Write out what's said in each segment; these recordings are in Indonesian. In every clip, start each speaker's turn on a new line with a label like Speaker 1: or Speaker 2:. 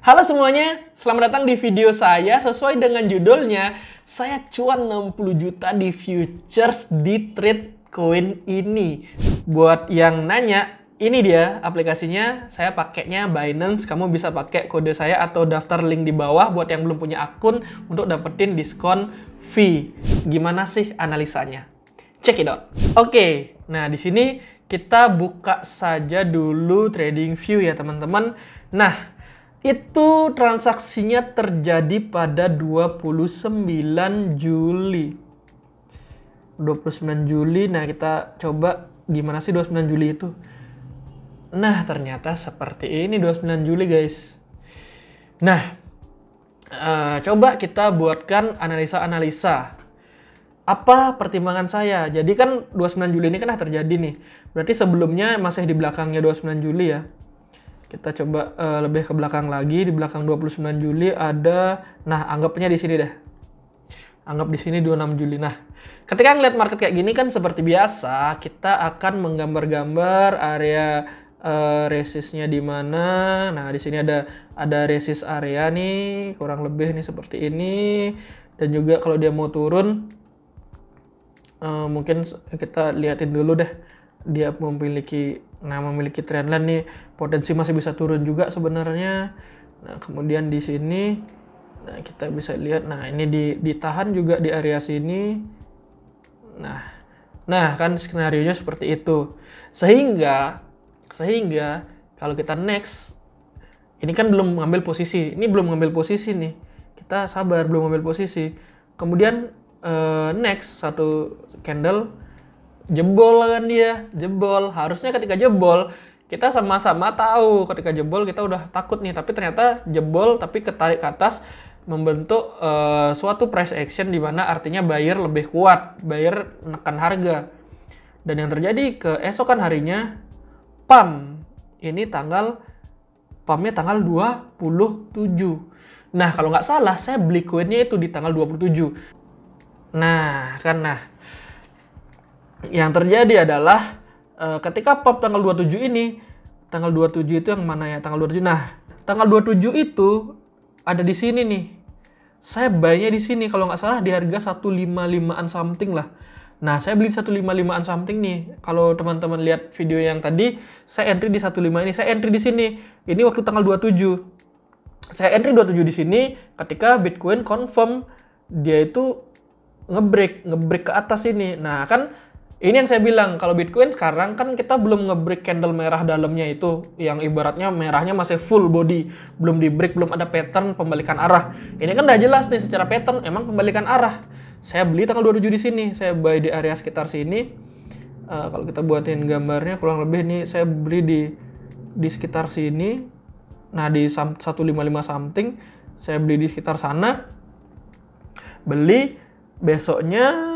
Speaker 1: Halo semuanya, selamat datang di video saya. Sesuai dengan judulnya, saya cuan 60 juta di futures di trade coin ini. Buat yang nanya, ini dia aplikasinya. Saya pakainya Binance. Kamu bisa pakai kode saya atau daftar link di bawah buat yang belum punya akun untuk dapetin diskon fee. Gimana sih analisanya? Check it out. Oke, nah di sini kita buka saja dulu TradingView ya teman-teman. Nah, itu transaksinya terjadi pada 29 Juli. 29 Juli, nah kita coba gimana sih 29 Juli itu. Nah, ternyata seperti ini 29 Juli guys. Nah, coba kita buatkan analisa-analisa. Apa pertimbangan saya? Jadi kan 29 Juli ini kan terjadi nih. Berarti sebelumnya masih di belakangnya 29 Juli ya. Kita coba lebih ke belakang lagi. Di belakang 29 Juli ada, nah anggapnya di sini deh. Anggap di sini 26 Juli. Nah, ketika ngeliat market kayak gini kan seperti biasa, kita akan menggambar-gambar area resistnya di mana. Nah, di sini ada resist area nih, kurang lebih nih seperti ini. Dan juga kalau dia mau turun, mungkin kita liatin dulu deh. Dia memiliki trendline nih, potensi masih bisa turun juga sebenarnya. Nah, kemudian di sini, nah kita bisa lihat, nah ini ditahan juga di area sini. Nah kan skenarionya seperti itu. Sehingga kalau kita next, ini kan belum mengambil posisi, nih. Kita sabar, belum mengambil posisi. Kemudian next satu candle jebol kan dia, jebol. Harusnya ketika jebol kita sama-sama tahu ketika jebol kita udah takut nih, tapi ternyata jebol tapi ketarik ke atas membentuk suatu price action di mana artinya buyer lebih kuat, buyer menekan harga. Dan yang terjadi keesokan harinya pump. Ini pumpnya tanggal 27. Nah, kalau nggak salah saya beli koinnya itu di tanggal 27. Nah, yang terjadi adalah ketika pump tanggal 27 ini, tanggal 27 itu yang mana ya? Tanggal 27. Nah, tanggal 27 itu ada di sini nih. Saya buy-nya di sini kalau nggak salah di harga 155-an something lah. Nah, saya beli 155-an something nih. Kalau teman-teman lihat video yang tadi, saya entry di 15 ini. Saya entry di sini. Ini waktu tanggal 27. Saya entry 27 di sini ketika Bitcoin confirm dia itu ngebreak ke atas ini. Nah, kan ini yang saya bilang, kalau Bitcoin sekarang kan kita belum nge-break candle merah dalamnya itu, yang ibaratnya merahnya masih full body, belum di-break, belum ada pattern pembalikan arah. Ini kan udah jelas nih secara pattern emang pembalikan arah. Saya beli tanggal 27 di sini, saya buy di area sekitar sini. Kalau kita buatin gambarnya kurang lebih nih, saya beli di sekitar sini. Nah, di 155 something, saya beli di sekitar sana. Beli besoknya.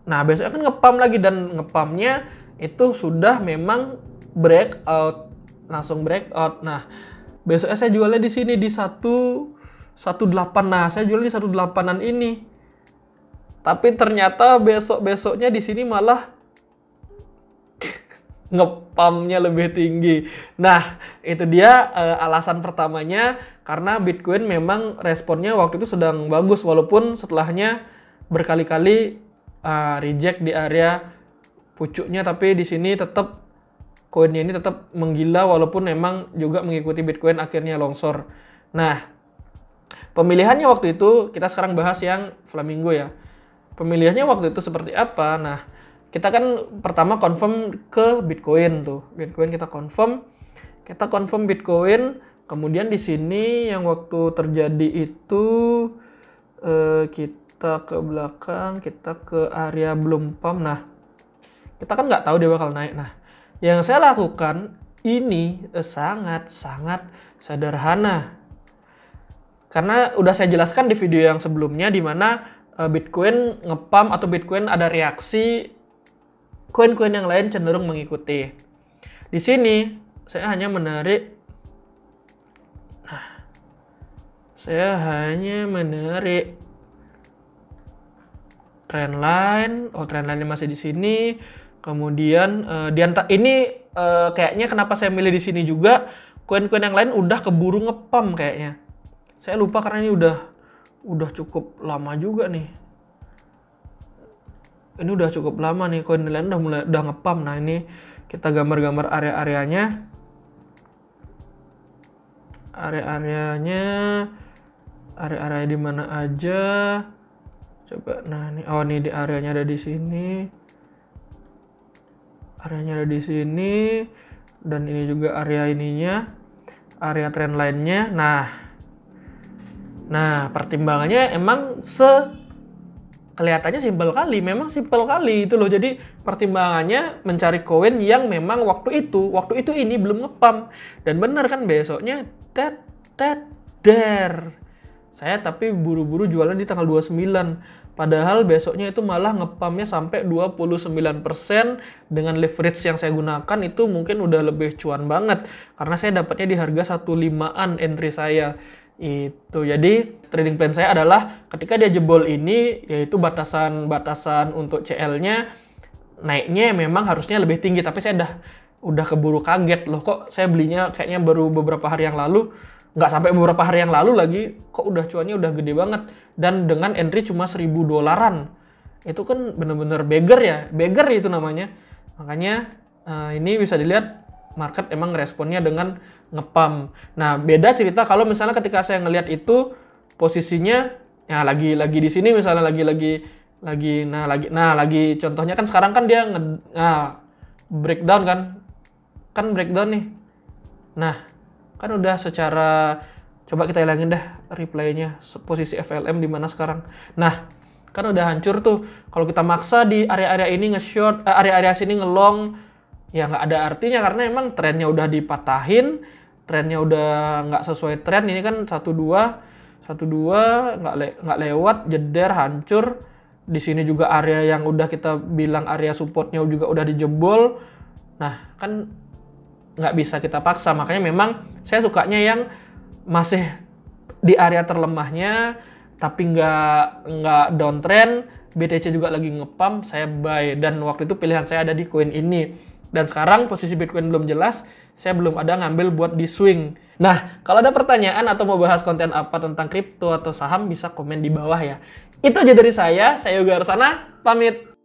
Speaker 1: Nah, besoknya kan ngepump lagi, dan ngepumpnya itu sudah memang breakout, langsung breakout. Nah, besoknya saya jualnya di sini di 118. Nah, saya jual di 18-an ini. Tapi ternyata besoknya di sini malah ngepumpnya lebih tinggi. Nah, itu dia alasan pertamanya, karena Bitcoin memang responnya waktu itu sedang bagus, walaupun setelahnya berkali-kali reject di area pucuknya, tapi di sini tetap koinnya ini tetap menggila walaupun memang juga mengikuti Bitcoin akhirnya longsor. Nah, pemilihannya waktu itu kita sekarang bahas yang Flamingo ya. Pemilihannya waktu itu seperti apa? Nah, kita kan pertama confirm ke Bitcoin tuh. Bitcoin kita confirm Bitcoin. Kemudian di sini yang waktu terjadi itu kita ke belakang, kita ke area belum pump. Nah, kita kan nggak tahu dia bakal naik. Nah, yang saya lakukan ini sangat sederhana. Karena udah saya jelaskan di video yang sebelumnya, di mana Bitcoin ngepump atau Bitcoin ada reaksi, koin-koin yang lain cenderung mengikuti. Di sini saya hanya menarik. Nah, saya hanya menarik trendline. Trendline-nya masih di sini. Kemudian ini kayaknya kenapa saya milih di sini juga, koin-koin yang lain udah keburu ngepump kayaknya. Saya lupa karena ini udah cukup lama juga nih. Ini udah cukup lama nih, koin lain udah ngepump. Nah, ini kita gambar-gambar area-areanya. Area-area di mana aja. Coba, nah ini, oh nih di areanya ada di sini. Areanya ada di sini. Dan ini juga area ininya. Area trend lainnya. Nah, pertimbangannya emang kelihatannya simpel kali. Memang simpel kali itu loh. Jadi pertimbangannya mencari koin yang memang waktu itu ini belum ngepump. Dan bener kan besoknya saya tapi buru-buru jualan di tanggal 29. Padahal besoknya itu malah ngepumpnya sampai 29%. Dengan leverage yang saya gunakan itu mungkin udah lebih cuan banget. Karena saya dapatnya di harga 15-an entry saya. Itu. Jadi trading plan saya adalah ketika dia jebol ini, yaitu batasan untuk CL-nya naiknya memang harusnya lebih tinggi. Tapi saya udah keburu kaget loh, kok saya belinya kayaknya baru beberapa hari yang lalu. Nggak sampai beberapa hari yang lalu lagi, kok udah cuannya udah gede banget. Dan dengan entry cuma $1.000. Itu kan bener-bener beggar itu namanya. Makanya ini bisa dilihat market emang responnya dengan ngepump. Nah, beda cerita kalau misalnya ketika saya ngelihat itu posisinya ya lagi di sini misalnya lagi contohnya kan sekarang kan dia breakdown kan breakdown nih. Nah, kan udah secara, coba kita hilangin dah replaynya, posisi FLM di mana sekarang. Nah, kan udah hancur tuh. Kalau kita maksa di area-area ini nge-short, area-area sini nge-long, ya nggak ada artinya karena emang trennya udah dipatahin, trennya udah nggak sesuai tren. Ini kan 1-2 nggak lewat, jeder, hancur. Di sini juga area yang udah kita bilang area supportnya juga udah dijebol. Nah, kan nggak bisa kita paksa. Makanya memang saya sukanya yang masih di area terlemahnya, tapi nggak downtrend. BTC juga lagi ngepump, saya buy. Dan waktu itu pilihan saya ada di koin ini. Dan sekarang posisi Bitcoin belum jelas, saya belum ada ngambil buat di swing. Nah, kalau ada pertanyaan atau mau bahas konten apa tentang kripto atau saham, bisa komen di bawah ya. Itu aja dari saya Yoga Arsana, pamit.